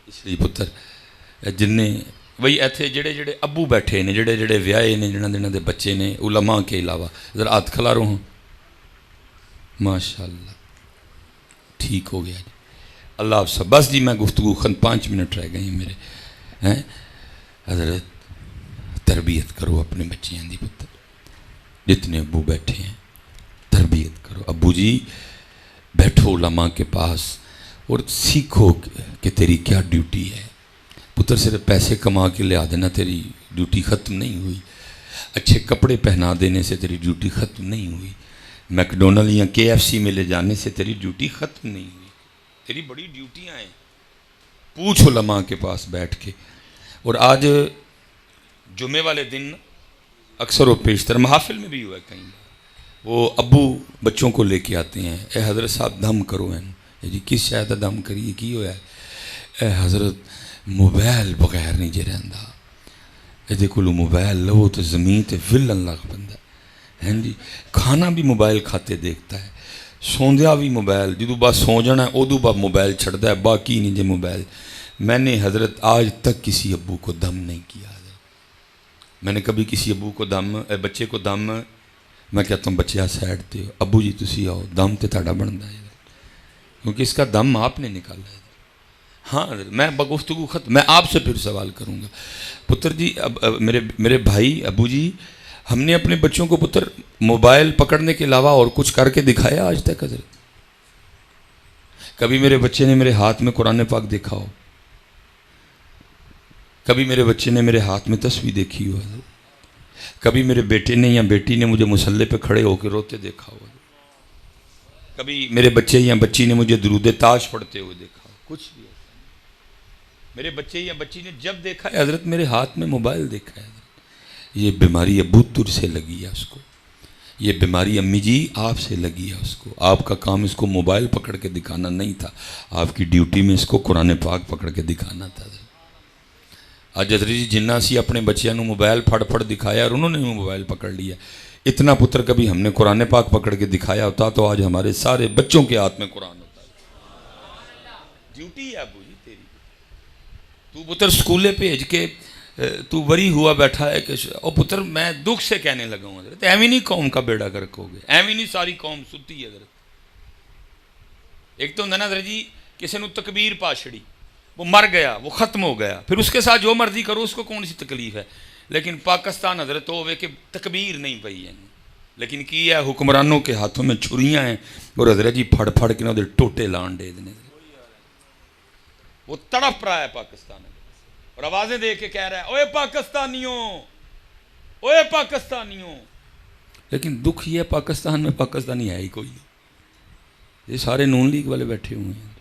इसलिए पुत्र जिन्ने बई इत्थे जेड़े जेड़े अब्बू बैठे ने जेड़े जेड़े व्याहे ने जिन्होंने दे बच्चे ने उलमा के अलावा इधर हाथ खिलारो हूँ माशाअल्लाह ठीक हो गया जी अल्लाह आप सब बस जी मैं गुफ्तगू खन 5 मिनट रह गए मेरे हैं हजरत तरबियत करो अपने बच्चियां दी पुत्र जितने अब्बू बैठे हैं तरबियत करो अब्बू जी बैठो उलमा के पास और सीखो कि तेरी क्या ड्यूटी है पुत्र सिर्फ पैसे कमा के लिया देना तेरी ड्यूटी ख़त्म नहीं हुई अच्छे कपड़े पहना देने से तेरी ड्यूटी ख़त्म नहीं हुई मैकडोनल्ड या KFC में ले जाने से तेरी ड्यूटी ख़त्म नहीं हुई तेरी बड़ी ड्यूटियाँ हैं पूछ उलमा के पास बैठ के और आज जुमे वाले दिन अक्सर व पेशतर महाफिल में भी हुआ है कहीं वो अब्बू बच्चों को लेके आते हैं ए हज़रत साहब दम करो हैं जी किस शायद दम करिए की होया ए हज़रत मोबाइल बगैर नहीं जे रहा ये को मोबाइल लो तो ज़मीन तो विलन लग पैंदा है जी खाना भी मोबाइल खाते देखता है सौंदिया भी मोबाइल जो बाद सौ जाना है उदू बाद मोबाइल छड़ता है बाकी नहीं जे मोबाइल मैंने हज़रत आज तक किसी अब्बू को दम नहीं किया मैंने कभी किसी अब्बू को दम बच्चे को दम मैं कहता हूँ बच्चे साइड पे अब्बू जी तुसी आओ दम तो ताड़ा बनता है क्योंकि इसका दम आपने निकाला है हाँ मैं बगुफ्तगू ख़त्म मैं आपसे फिर सवाल करूँगा पुत्र जी अब मेरे भाई अब्बू जी हमने अपने बच्चों को पुत्र मोबाइल पकड़ने के अलावा और कुछ करके दिखाया आज तक हज़रत कभी मेरे बच्चे ने मेरे हाथ में कुरान पाक देखा हो कभी मेरे बच्चे ने मेरे हाथ में तस्वीर देखी हो कभी मेरे बेटे ने या बेटी ने मुझे मुसल्ले पे खड़े होकर रोते देखा हो कभी मेरे बच्चे या बच्ची ने मुझे दुरूद ताश पढ़ते हुए देखा हो कुछ भी मेरे बच्चे या बच्ची ने जब देखा है हज़रत मेरे हाथ में मोबाइल देखा है ये बीमारी अबू तुर से लगी है उसको ये बीमारी अम्मी जी आपसे लगी है उसको आपका काम इसको मोबाइल पकड़ के दिखाना नहीं था आपकी ड्यूटी में इसको कुरान पाक पकड़ के दिखाना था आज हज़रत जी जिन्ना सी अपने बच्चों को मोबाइल फड़ दिखाया और उन्होंने मोबाइल पकड़ लिया इतना पुत्र कभी हमने कुरान पाक पकड़ के दिखाया होता तो आज हमारे सारे बच्चों के हाथ में कुरान होता ड्यूटी है अबू जी तेरी तू पुत्र स्कूले भेज के तू वरी हुआ बैठा है कि ओ पुत्र मैं दुख से कहने लगा हूँ हज़रत एवं नहीं कौम का बेड़ा गर्क हो गया एवं नहीं सारी कौम सुती है हज़रत एक तो होंगे ना हज़रत जी किसी ने तकबीर पा छड़ी वो मर गया वो ख़त्म हो गया फिर उसके साथ जो मर्जी करो उसको कौन सी तकलीफ है लेकिन पाकिस्तान हज़रत हो कि तकबीर नहीं पई है लेकिन की है हुक्मरानों के हाथों में छुरियाँ हैं और हज़रत जी फड़ फड़ के ना टोटे लान दे देने वो तड़प रहा है पाकिस्तान और आवाज़ें दे के कह रहा है ओए पाकिस्तानियों ओए पाकिस्तानियों लेकिन दुख ये है पाकिस्तान में पाकिस्तानी है ही कोई ये सारे नून लीग वाले बैठे हुए हैं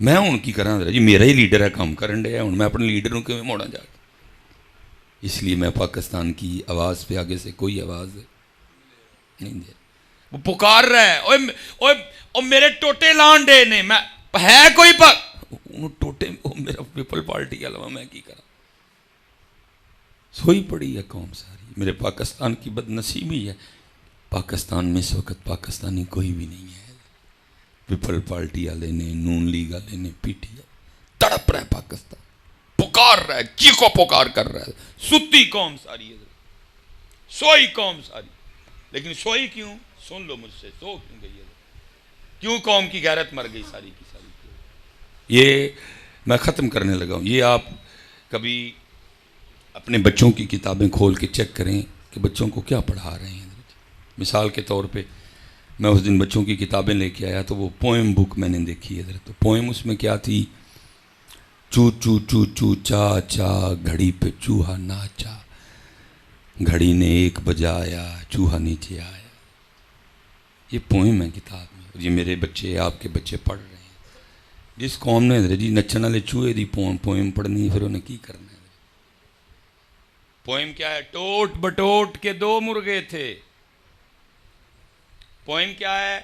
मैं हूँ की करा जी मेरा ही लीडर है काम करन डे हूँ मैं अपने लीडर को मोड़ा जा इसलिए मैं पाकिस्तान की आवाज़ पे आगे से कोई आवाज़ नहीं दे वो पुकार रहा है ओए ओए ओ मेरे टोटे लान डे ने मैं है कोई टोटे मेरा पीपल पार्टी के अलावा मैं की करा सोई पड़ी है कौम सारी मेरे पाकिस्तान की बदनसीबी है पाकिस्तान में इस वक्त पाकिस्तानी कोई भी नहीं है पीपल पार्टी वाले ने नून लीग वाले ने PTI तड़प रहा है पाकिस्तान पुकार रहा है चीखो पुकार कर रहा है सुती कौम सारी है सोई कौम सारी लेकिन सोई क्यों सुन लो मुझसे सो क्यों गई है क्यों कौम की गैरत मर गई सारी की सारी ये मैं ख़त्म करने लगा हूँ ये आप कभी अपने बच्चों की किताबें खोल के चेक करें कि बच्चों को क्या पढ़ा रहे हैं मिसाल के तौर पे मैं उस दिन बच्चों की किताबें लेके आया तो वो पोएम बुक मैंने देखी है तो पोएम उसमें क्या थी चू चू चू चू चा चा घड़ी पे चूहा नाचा घड़ी ने 1 बजाया चूहा नीचे आया ये पोएम है किताब में ये मेरे बच्चे आपके बच्चे पढ़ रहे हैं जिस कौम ने जी नचन वाले चूहे की पोएम पढ़नी फिर उन्हें की करना है पोएम क्या है टोट बटोट के 2 मुर्गे थे पोएम क्या है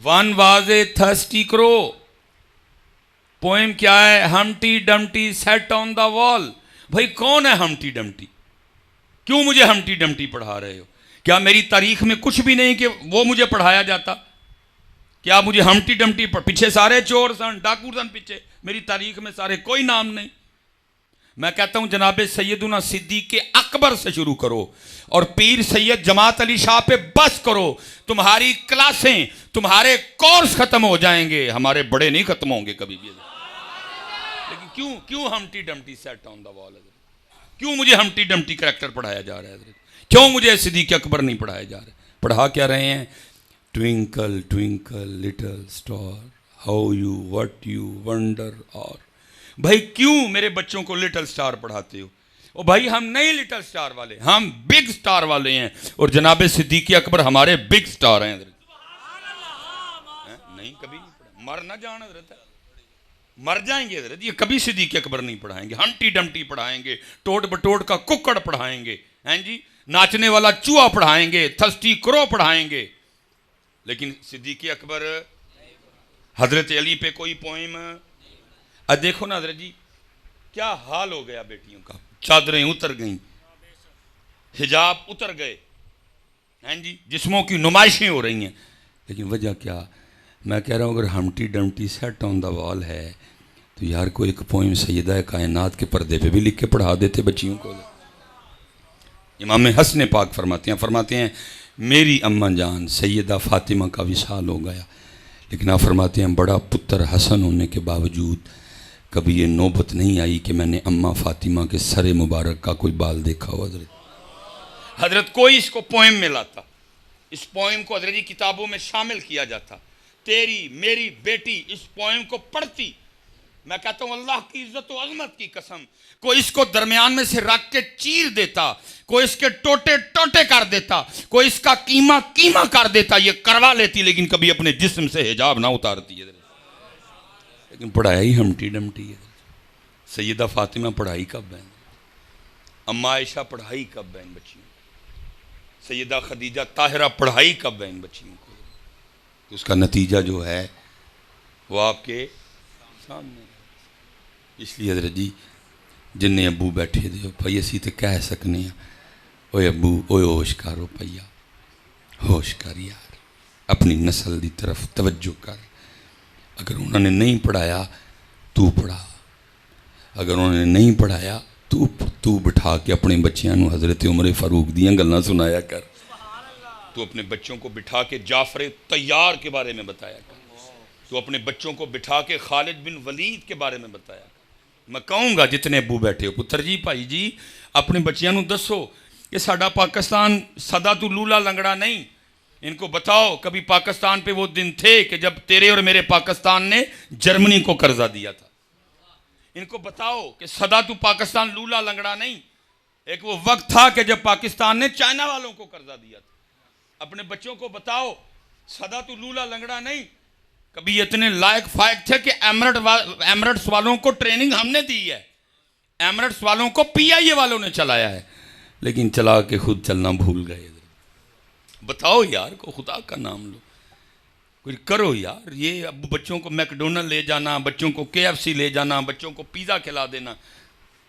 one was a thirsty crow poem क्या है हमटी Dumpty set on the wall भाई कौन है हमटी डमटी क्यों मुझे हमटी डमटी पढ़ा रहे हो क्या मेरी तारीख में कुछ भी नहीं कि वो मुझे पढ़ाया जाता क्या मुझे हमटी डमटी पीछे सारे चोर सन, डाकू सन, पीछे मेरी तारीख में सारे कोई नाम नहीं। मैं कहता हूं जनाब सैयदुना सिद्दीक़ अकबर से शुरू करो और पीर सैयद जमात अली शाह पे बस करो। तुम्हारी क्लासें, तुम्हारे कोर्स खत्म हो जाएंगे, हमारे बड़े नहीं खत्म होंगे कभी भी। लेकिन क्यों क्यों हमटी Dumpty set on the wall? क्यों मुझे हमटी डमटी करैक्टर पढ़ाया जा रहा है? क्यों मुझे सिद्दीक़ अकबर नहीं पढ़ाया जा रहा है? पढ़ा क्या रहे हैं? Twinkle twinkle little star how you what you wonder. और भाई क्यों मेरे बच्चों को लिटिल स्टार पढ़ाते हो? ओ भाई हम नहीं लिटिल स्टार वाले, हम बिग स्टार वाले हैं। और जनाब सिद्दीक़ अकबर हमारे बिग स्टार हैं। नहीं कभी नहीं पढ़ा, मर ना जाना रहता, मर जाएंगे हजरत, ये कभी सिद्दीक़ अकबर नहीं पढ़ाएंगे। हंटी डमटी पढ़ाएंगे, टोट बटोट का कुक्कड़ पढ़ाएंगे, हैं जी, नाचने वाला चूहा पढ़ाएंगे, थर्स्टी क्रो पढ़ाएंगे। लेकिन सिद्दीक़ अकबर हजरत अली पे कोई पोइम। अब देखो ना हजरत जी क्या हाल हो गया बेटियों का, चादरें उतर गईं, हिजाब उतर गए, हैं जी, जिस्मों की नुमाइशें हो रही हैं। लेकिन वजह क्या? मैं कह रहा हूँ अगर हमटी Dumpty set on the wall है तो यार को एक पोइम सैयदा कायनात के पर्दे पे भी लिख के पढ़ा देते बच्चियों को। इमाम हसन पाक फरमाते हैं मेरी अम्मा जान सैयदा फ़ातिमा का विसाल हो गया, लेकिन आप फरमाते हैं बड़ा पुत्र हसन होने के बावजूद कभी ये नौबत नहीं आई कि मैंने अम्मा फ़ातिमा के सरे मुबारक का कोई बाल देखा हो। हजरत कोई इसको पोइम में लाता, इस पोइम को हजरत जी किताबों में शामिल किया जाता, तेरी मेरी बेटी इस पोइम को पढ़ती, मैं कहता हूं अल्लाह की इज्जत और अजमत की कसम, कोई इसको दरमियान में से रख के चीर देता, कोई इसके टोटे टोटे कर देता, कोई इसका कीमा कीमा कर देता, ये करवा लेती, लेकिन कभी अपने जिस्म से हिजाब ना उतारती है। लेकिन पढ़ाया ही हमटी डमटी है। सैयदा फातिमा पढ़ाई कब बहन, अम्मा आयशा पढ़ाई कब बहन बच्चियों, सैयदा खदीजा ताहिरा पढ़ाई कब बहन बच्चियों को। तो उसका नतीजा जो है वो आपके सामने। इसलिए हजरत जी जिन्ने अबू बैठे दे भाई असी तो कह सकने ओए अबू ओए होश कर, ओ भैया होश कर यार, अपनी नस्ल की तरफ तवज्जो कर। अगर उन्होंने नहीं पढ़ाया तू पढ़ा, अगर उन्होंने नहीं पढ़ाया तू बिठा के अपने बच्चों को हज़रत उमर फारूक दियाँ गल्लां सुनाया कर। तू अपने बच्चों को बिठा के जाफर तैयार के बारे में बताया कर, तू अपने बच्चों को बिठा के खालिद बिन वलीद के बारे में बताया कर। मैं कहूँगा जितने अबू बैठे हो पुत्र जी भाई जी अपने बच्चों को दसो कि साडा पाकिस्तान सदा तू लूला लंगड़ा नहीं। इनको बताओ कभी पाकिस्तान पे वो दिन थे कि जब तेरे और मेरे पाकिस्तान ने जर्मनी को कर्जा दिया था। इनको बताओ कि सदा तू पाकिस्तान लूला लंगड़ा नहीं, एक वो वक्त था कि जब पाकिस्तान ने चाइना वालों को कर्जा दिया था। अपने बच्चों को बताओ सदा तू लूला लंगड़ा नहीं, कभी इतने लायक फायक थे कि एमरेट्स वालों को ट्रेनिंग हमने दी है, एमरेट्स वालों को पीआईए वालों ने चलाया है, लेकिन चला के खुद चलना भूल गए। बताओ यार को खुदा का नाम लो, कुछ करो यार। ये अब बच्चों को मैकडोनल्ड ले जाना, बच्चों को केएफसी ले जाना, बच्चों को पिज़्ज़ा खिला देना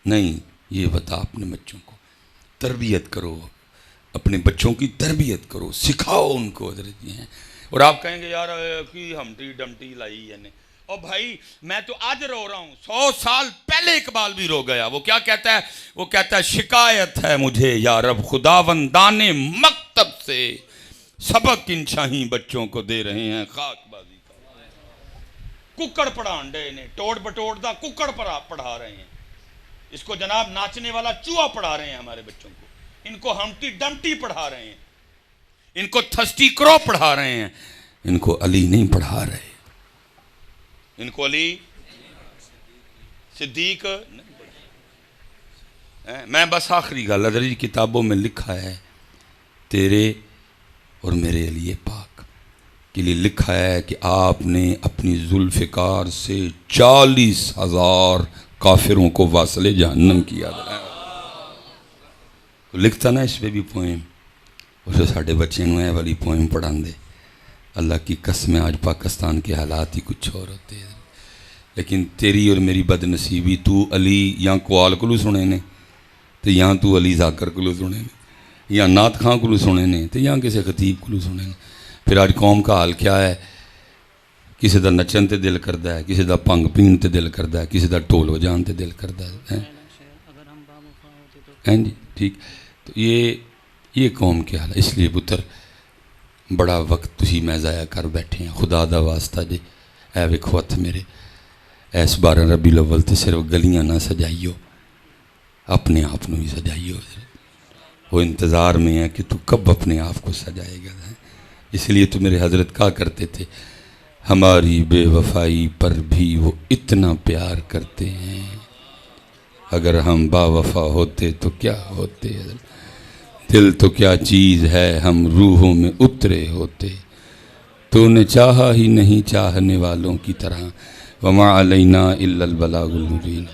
नहीं, ये बता अपने बच्चों को तरबियत करो, अपने बच्चों की तरबियत करो, सिखाओ उनको हजरत हैं। और आप कहेंगे यार कि हमटी डमटी लाई है। और भाई मैं तो आज रो रहा हूँ, 100 साल पहले इकबाल भी रो गया। वो क्या कहता है? वो कहता है शिकायत है मुझे या रब खुदावंदाने मकतब से, सबक इन शाही बच्चों को दे रहे हैं खाकबाजी का। कुक्कड़ पढ़ान डे ने, टोड़ बटोड़ दा कुक्कड़ पढ़ा रहे हैं, इसको जनाब नाचने वाला चूहा पढ़ा रहे हैं हमारे बच्चों को, इनको हमटी डमटी पढ़ा रहे हैं, इनको थर्स्टी क्रो पढ़ा रहे हैं, इनको अली नहीं पढ़ा रहे, इनको अली सिद्दीक नहीं। मैं बस आखिरी गल अदर जी किताबों में लिखा है तेरे और मेरे अली पाक के लिए लिखा है कि आपने अपनी जुल्फ़िकार से 40,000 काफिरों को वासले जहन्नम किया। तो लिखता ना इस पर भी पोएम, उसे साढ़े बच्चे ऐ वाली पोएम पढ़ाते। अल्लाह की कसम आज पाकिस्तान के हालात ही कुछ और होते हैं। लेकिन तेरी और मेरी बदनसीबी, तू अली या कुआल को सुने ने तो या तू अली जाकर को सुने ने, या नात खां को सुने ने तो या किसी खतीब को सुने ने। फिर आज कौम का हाल क्या है किसी का नचन ते दिल करता है, किसी का भंग पीन ते दिल करता है, किसी का ढोल बजान ते दिल करता है। हैं जी, ठीक। तो ये कौम के हाल है। इसलिए पुत्र बड़ा वक्त तुसी मैं ज़ाया कर बैठे हैं, खुदा दा वास्ता जी ऐ वेखो हत्थ मेरे, इस 12 रबीउल अव्वल ते सिर्फ गलियां ना सजाइयो, अपने आप को भी सजाइयो। वो इंतज़ार में है कि तू कब अपने आप को सजाएगा। इसलिए तो मेरे हजरत कहा करते थे, हमारी बेवफाई पर भी वो इतना प्यार करते हैं, अगर हम बावफा होते तो क्या होते। दिल तो क्या चीज़ है, हम रूहों में उतरे होते। तूने चाहा ही नहीं चाहने वालों की तरह, वमा अलैना इल्लल बलागुल मुबीन।